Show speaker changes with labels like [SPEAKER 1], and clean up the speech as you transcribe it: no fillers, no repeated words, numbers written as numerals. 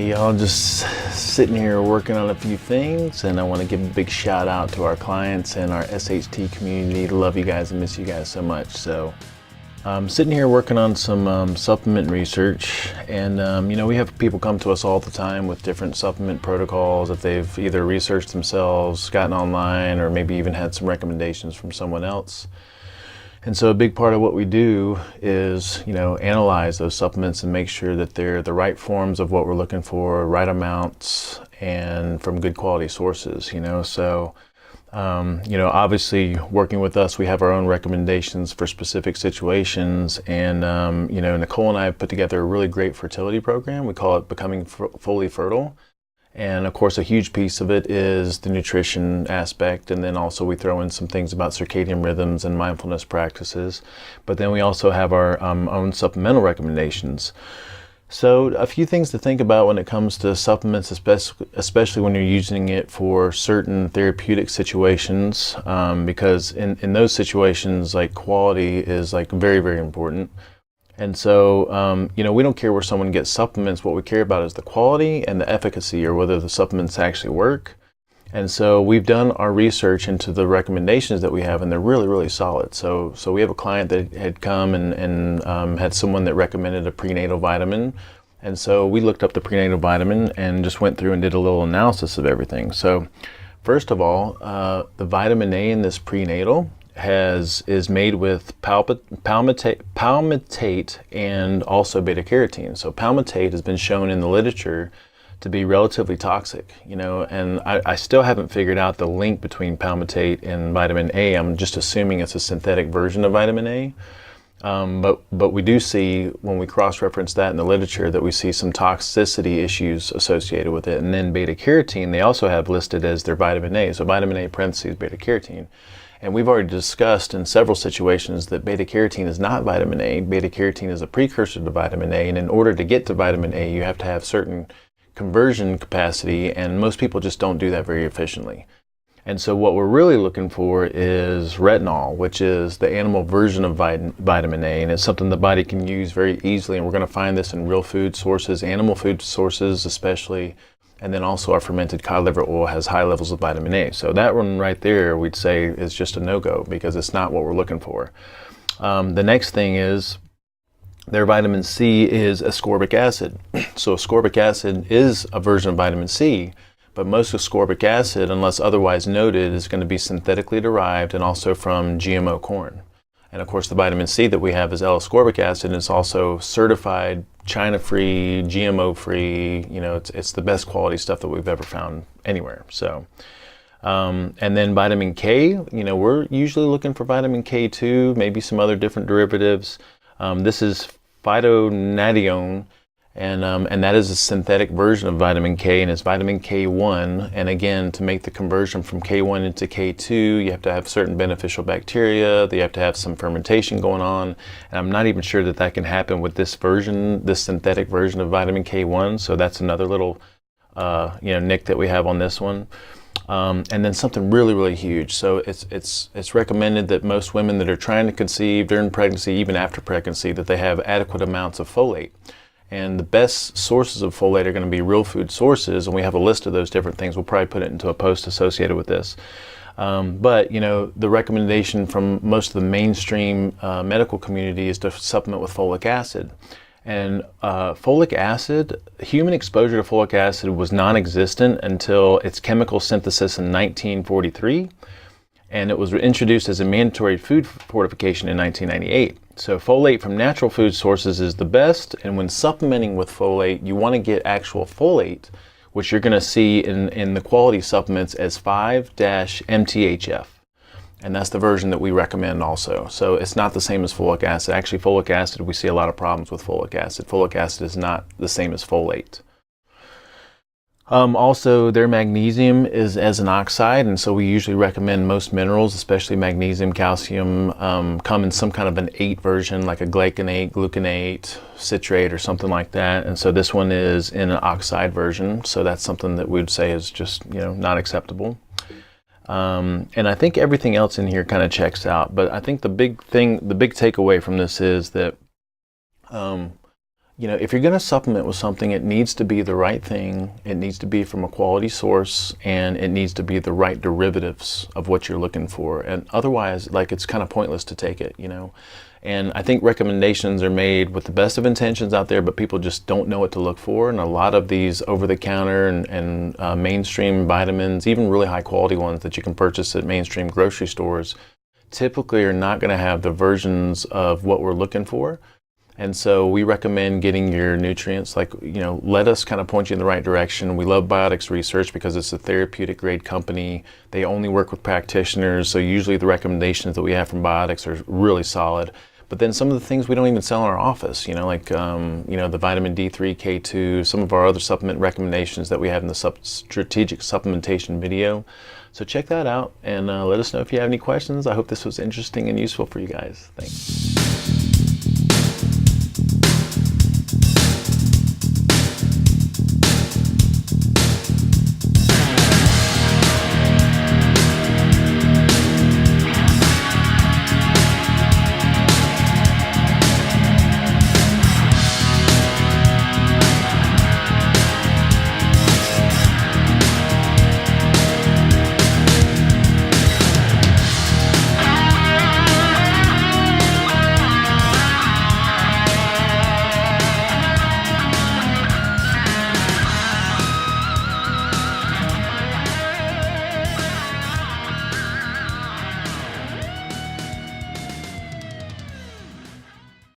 [SPEAKER 1] Hey y'all, just sitting here working on a few things, and I want to give a big shout out to our clients and our SHT community. Love you guys and miss you guys so much. So I'm sitting here working on some supplement research, and we have people come to us all the time with different supplement protocols that they've either researched themselves, gotten online, or maybe even had some recommendations from someone else. And so a big part of what we do is, analyze those supplements and make sure that they're the right forms of what we're looking for, right amounts, and from good quality sources, So, obviously working with us, we have our own recommendations for specific situations. And, Nicole and I have put together a really great fertility program. We call it Becoming Fully Fertile. And of course, a huge piece of it is the nutrition aspect. And then also we throw in some things about circadian rhythms and mindfulness practices. But then we also have our own supplemental recommendations. So a few things to think about when it comes to supplements, especially when you're using it for certain therapeutic situations, because in those situations, like quality is like very, very important. And so, we don't care where someone gets supplements. What we care about is the quality and the efficacy, or whether the supplements actually work. And so we've done our research into the recommendations that we have, and they're really, really solid. So we have a client that had come and had someone that recommended a prenatal vitamin. And so we looked up the prenatal vitamin and just went through and did a little analysis of everything. So first of all, the vitamin A in this prenatal is made with palmitate and also beta carotene. So palmitate has been shown in the literature to be relatively toxic, and I still haven't figured out the link between palmitate and vitamin A. I'm just assuming it's a synthetic version of vitamin A. But we do see, when we cross-reference that in the literature, that we see some toxicity issues associated with it. And then beta carotene, they also have listed as their vitamin A. So vitamin A parentheses beta carotene. And we've already discussed in several situations that beta carotene is not vitamin A. Beta carotene is a precursor to vitamin A, and in order to get to vitamin A, you have to have certain conversion capacity, and most people just don't do that very efficiently. And so what we're really looking for is retinol, which is the animal version of vitamin A, and it's something the body can use very easily, and we're going to find this in real food sources, animal food sources especially. And then also our fermented cod liver oil has high levels of vitamin A. So that one right there, we'd say, is just a no-go because it's not what we're looking for. The next thing is their vitamin C is ascorbic acid. So ascorbic acid is a version of vitamin C, but most ascorbic acid, unless otherwise noted, is going to be synthetically derived and also from GMO corn. And of course, the vitamin C that we have is L-ascorbic acid, and it's also certified China-free, GMO-free. It's the best quality stuff that we've ever found anywhere. So, and then vitamin K, we're usually looking for vitamin K2, maybe some other different derivatives. This is phytonadione, and that is a synthetic version of vitamin K, and it's vitamin K1. And again, to make the conversion from K1 into K2, you have to have certain beneficial bacteria. You have to have some fermentation going on. And I'm not even sure that can happen with this synthetic version of vitamin K1. So that's another little, nick that we have on this one. And then something really, really huge. So it's recommended that most women that are trying to conceive during pregnancy, even after pregnancy, that they have adequate amounts of folate. And the best sources of folate are going to be real food sources, and we have a list of those different things. We'll probably put it into a post associated with this. But the recommendation from most of the mainstream medical community is to supplement with folic acid. And folic acid, human exposure to folic acid was non-existent until its chemical synthesis in 1943. And it was introduced as a mandatory food fortification in 1998. So folate from natural food sources is the best, and when supplementing with folate, you want to get actual folate, which you're going to see in the quality supplements as 5-MTHF. And that's the version that we recommend also. So it's not the same as folic acid. Actually, folic acid, we see a lot of problems with folic acid. Folic acid is not the same as folate. Also, their magnesium is as an oxide, and so we usually recommend most minerals, especially magnesium, calcium, come in some kind of an 8 version, like a gluconate, citrate, or something like that. And so this one is in an oxide version, so that's something that we'd say is just, not acceptable. And I think everything else in here kind of checks out, but I think the big takeaway from this is that if you're going to supplement with something, it needs to be the right thing, it needs to be from a quality source, and it needs to be the right derivatives of what you're looking for. And otherwise, like, it's kind of pointless to take it, And I think recommendations are made with the best of intentions out there, but people just don't know what to look for. And a lot of these over-the-counter and mainstream vitamins, even really high-quality ones that you can purchase at mainstream grocery stores, typically are not going to have the versions of what we're looking for. And so we recommend getting your nutrients, let us kind of point you in the right direction. We love Biotics Research because it's a therapeutic grade company. They only work with practitioners, so usually the recommendations that we have from Biotics are really solid. But then some of the things we don't even sell in our office, the vitamin D3, K2, some of our other supplement recommendations that we have in the strategic supplementation video. So check that out and let us know if you have any questions. I hope this was interesting and useful for you guys. Thanks.